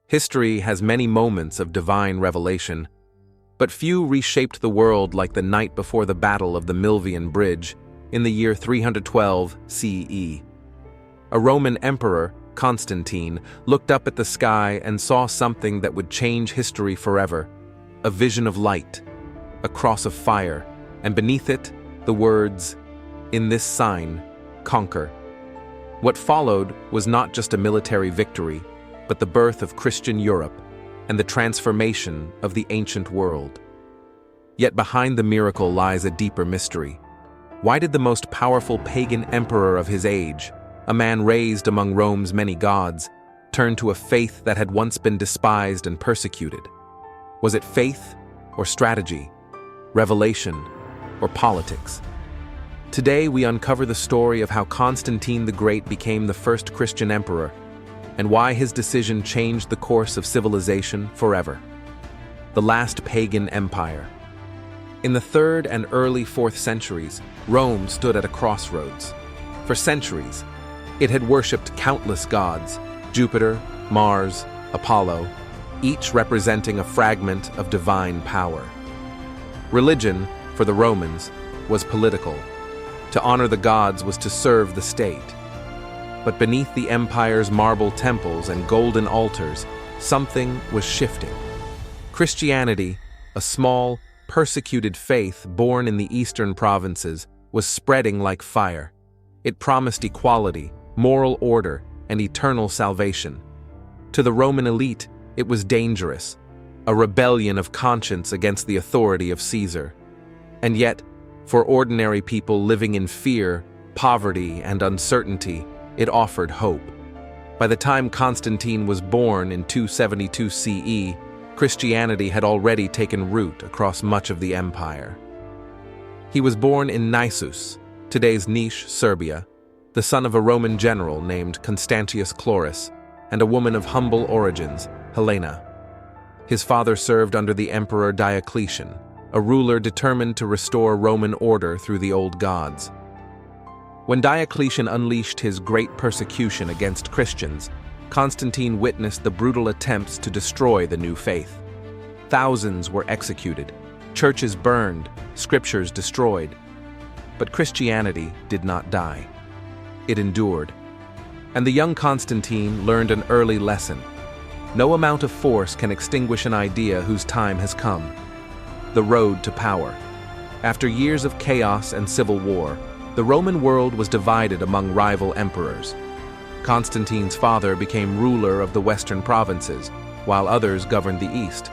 History has many moments of divine revelation, but few reshaped the world like the night before the Battle of the Milvian Bridge in the year 312 CE. A Roman emperor, Constantine, looked up at the sky and saw something that would change history forever: a vision of light, a cross of fire, and beneath it, the words, "In this sign, conquer." What followed was not just a military victory, but the birth of Christian Europe and the transformation of the ancient world. Yet behind the miracle lies a deeper mystery. Why did the most powerful pagan emperor of his age, a man raised among Rome's many gods, turn to a faith that had once been despised and persecuted? Was it faith or strategy, revelation or politics? Today we uncover the story of how Constantine the Great became the first Christian emperor, and why his decision changed the course of civilization forever. The last pagan empire. In the 3rd and early 4th centuries, Rome stood at a crossroads. For centuries, it had worshipped countless gods: Jupiter, Mars, Apollo, each representing a fragment of divine power. Religion, for the Romans, was political. To honor the gods was to serve the state. But beneath the empire's marble temples and golden altars, something was shifting. Christianity, a small, persecuted faith born in the eastern provinces, was spreading like fire. It promised equality, moral order, and eternal salvation. To the Roman elite, it was dangerous, a rebellion of conscience against the authority of Caesar. And yet, for ordinary people living in fear, poverty, and uncertainty, it offered hope. By the time Constantine was born in 272 CE, Christianity had already taken root across much of the empire. He was born in Nisus, today's Niš, Serbia, the son of a Roman general named Constantius Chlorus and a woman of humble origins, Helena. His father served under the Emperor Diocletian, a ruler determined to restore Roman order through the old gods. When Diocletian unleashed his great persecution against Christians, Constantine witnessed the brutal attempts to destroy the new faith. Thousands were executed, churches burned, scriptures destroyed. But Christianity did not die. It endured. And the young Constantine learned an early lesson. No amount of force can extinguish an idea whose time has come. The road to power. After years of chaos and civil war, the Roman world was divided among rival emperors. Constantine's father became ruler of the western provinces, while others governed the east.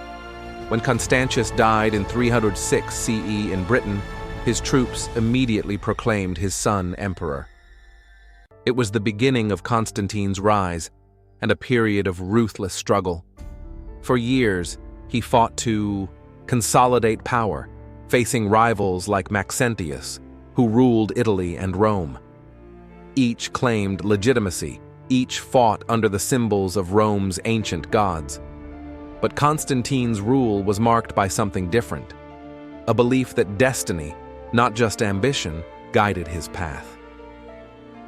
When Constantius died in 306 CE in Britain, his troops immediately proclaimed his son emperor. It was the beginning of Constantine's rise, and a period of ruthless struggle. For years, he fought to consolidate power, facing rivals like Maxentius, who ruled Italy and Rome. Each claimed legitimacy, each fought under the symbols of Rome's ancient gods. But Constantine's rule was marked by something different, a belief that destiny, not just ambition, guided his path.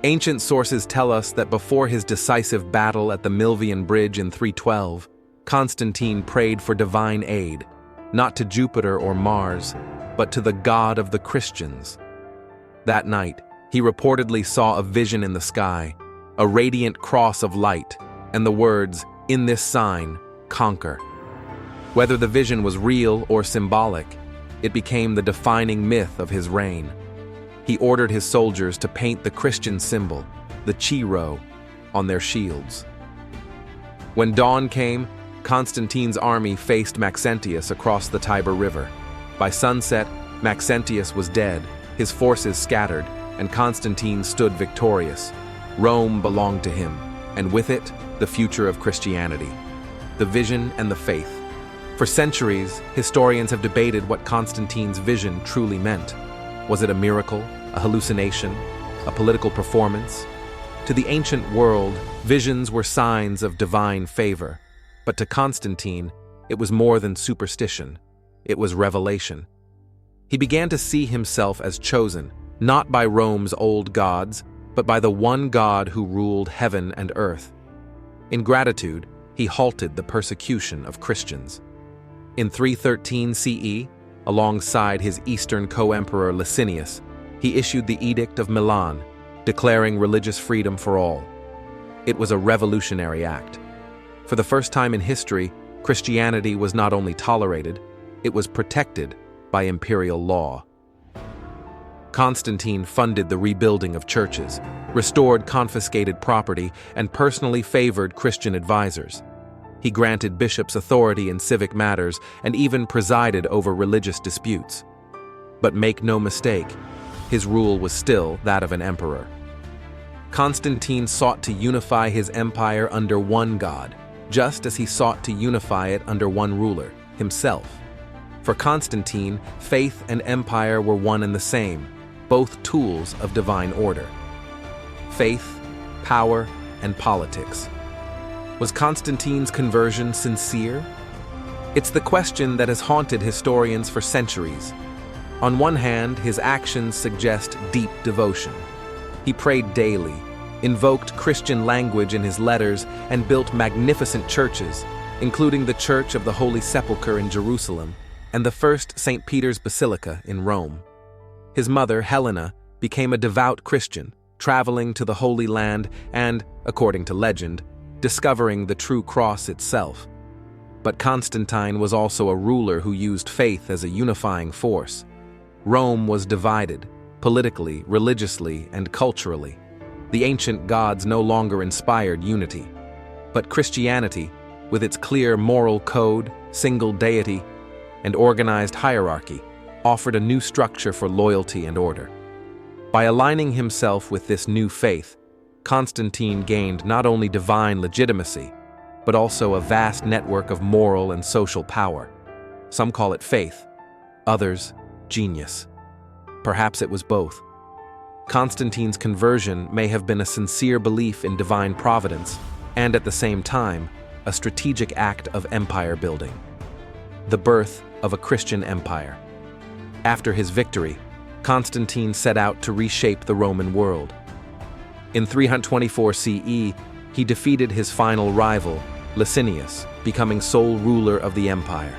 Ancient sources tell us that before his decisive battle at the Milvian Bridge in 312, Constantine prayed for divine aid, not to Jupiter or Mars, but to the God of the Christians. That night, he reportedly saw a vision in the sky, a radiant cross of light, and the words, "In this sign, conquer." Whether the vision was real or symbolic, it became the defining myth of his reign. He ordered his soldiers to paint the Christian symbol, the Chi, on their shields. When dawn came, Constantine's army faced Maxentius across the Tiber River. By sunset, Maxentius was dead, his forces scattered, and Constantine stood victorious. Rome belonged to him, and with it, the future of Christianity, the vision and the faith. For centuries, historians have debated what Constantine's vision truly meant. Was it a miracle, a hallucination, a political performance? To the ancient world, visions were signs of divine favor. But to Constantine, it was more than superstition. It was revelation. He began to see himself as chosen, not by Rome's old gods, but by the one God who ruled heaven and earth. In gratitude, he halted the persecution of Christians. In 313 CE, alongside his eastern co-emperor Licinius, he issued the Edict of Milan, declaring religious freedom for all. It was a revolutionary act. For the first time in history, Christianity was not only tolerated, it was protected by imperial law. Constantine funded the rebuilding of churches, restored confiscated property, and personally favored Christian advisors. He granted bishops authority in civic matters and even presided over religious disputes. But make no mistake, his rule was still that of an emperor. Constantine sought to unify his empire under one god, just as he sought to unify it under one ruler, himself. For Constantine, faith and empire were one and the same, both tools of divine order. Faith, power, and politics. Was Constantine's conversion sincere? It's the question that has haunted historians for centuries. On one hand, his actions suggest deep devotion. He prayed daily, invoked Christian language in his letters, and built magnificent churches, including the Church of the Holy Sepulchre in Jerusalem and the first St. Peter's Basilica in Rome. His mother, Helena, became a devout Christian, traveling to the Holy Land and, according to legend, discovering the true cross itself. But Constantine was also a ruler who used faith as a unifying force. Rome was divided, politically, religiously, and culturally. The ancient gods no longer inspired unity. But Christianity, with its clear moral code, single deity, and organized hierarchy, offered a new structure for loyalty and order. By aligning himself with this new faith, Constantine gained not only divine legitimacy, but also a vast network of moral and social power. Some call it faith, others genius. Perhaps it was both. Constantine's conversion may have been a sincere belief in divine providence, and at the same time, a strategic act of empire building. The birth of a Christian empire. After his victory, Constantine set out to reshape the Roman world. In 324 CE, he defeated his final rival, Licinius, becoming sole ruler of the empire.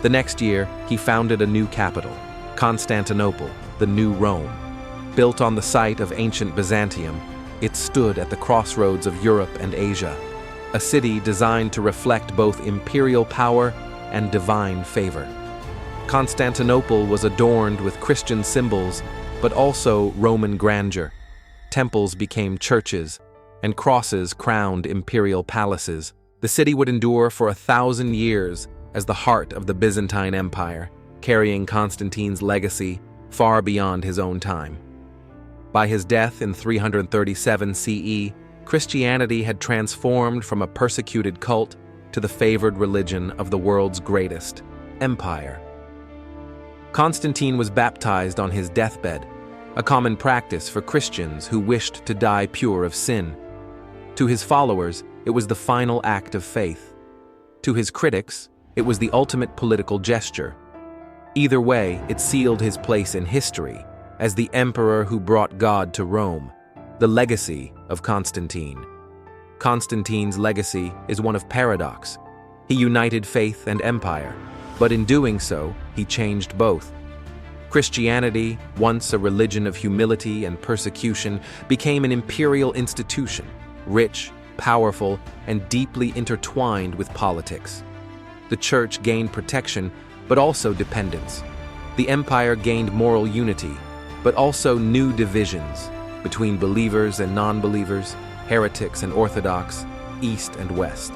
The next year, he founded a new capital, Constantinople, the New Rome. Built on the site of ancient Byzantium, it stood at the crossroads of Europe and Asia, a city designed to reflect both imperial power and divine favor. Constantinople was adorned with Christian symbols, but also Roman grandeur. Temples became churches, and crosses crowned imperial palaces. The city would endure for 1,000 years as the heart of the Byzantine Empire, carrying Constantine's legacy far beyond his own time. By his death in 337 CE, Christianity had transformed from a persecuted cult to the favored religion of the world's greatest empire. Constantine was baptized on his deathbed, a common practice for Christians who wished to die pure of sin. To his followers, it was the final act of faith. To his critics, it was the ultimate political gesture. Either way, it sealed his place in history as the emperor who brought God to Rome, the legacy of Constantine. Constantine's legacy is one of paradox. He united faith and empire, but in doing so, he changed both. Christianity, once a religion of humility and persecution, became an imperial institution, rich, powerful, and deeply intertwined with politics. The church gained protection, but also dependence. The empire gained moral unity, but also new divisions between believers and non-believers, heretics and orthodox, east and west.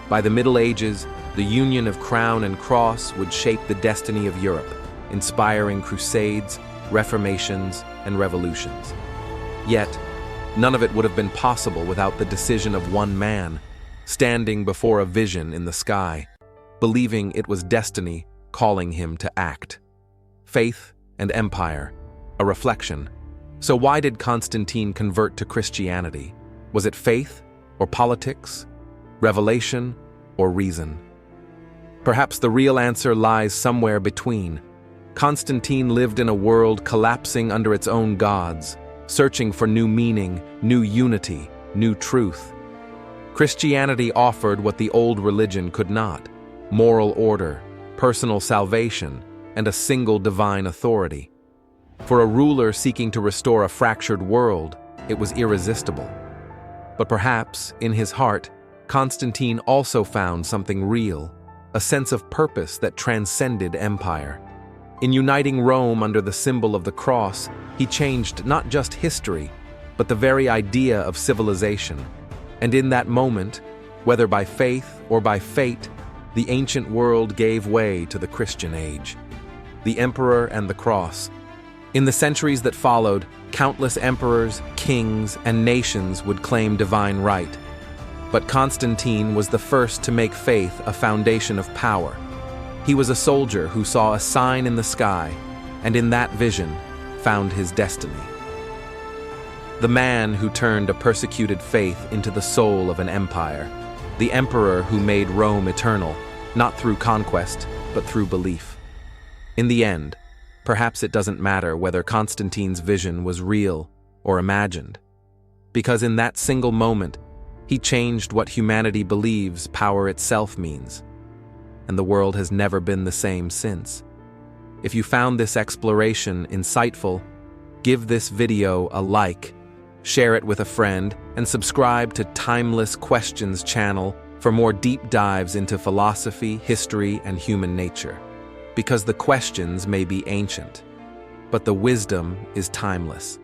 By the Middle Ages, the union of crown and cross would shape the destiny of Europe, inspiring crusades, reformations, and revolutions. Yet, none of it would have been possible without the decision of one man, standing before a vision in the sky, believing it was destiny calling him to act. Faith and empire, a reflection. So why did Constantine convert to Christianity? Was it faith or politics, revelation or reason? Perhaps the real answer lies somewhere between. Constantine lived in a world collapsing under its own gods, searching for new meaning, new unity, new truth. Christianity offered what the old religion could not: moral order, personal salvation, and a single divine authority. For a ruler seeking to restore a fractured world, it was irresistible. But perhaps, in his heart, Constantine also found something real, a sense of purpose that transcended empire. In uniting Rome under the symbol of the cross, he changed not just history, but the very idea of civilization. And in that moment, whether by faith or by fate, the ancient world gave way to the Christian age. The emperor and the cross. In the centuries that followed, countless emperors, kings, and nations would claim divine right. But Constantine was the first to make faith a foundation of power. He was a soldier who saw a sign in the sky, and in that vision found his destiny. The man who turned a persecuted faith into the soul of an empire. The emperor who made Rome eternal, not through conquest, but through belief. In the end, perhaps it doesn't matter whether Constantine's vision was real or imagined, because in that single moment, he changed what humanity believes power itself means, and the world has never been the same since. If you found this exploration insightful, give this video a like, share it with a friend, and subscribe to Timeless Questions channel for more deep dives into philosophy, history, and human nature. Because the questions may be ancient, but the wisdom is timeless.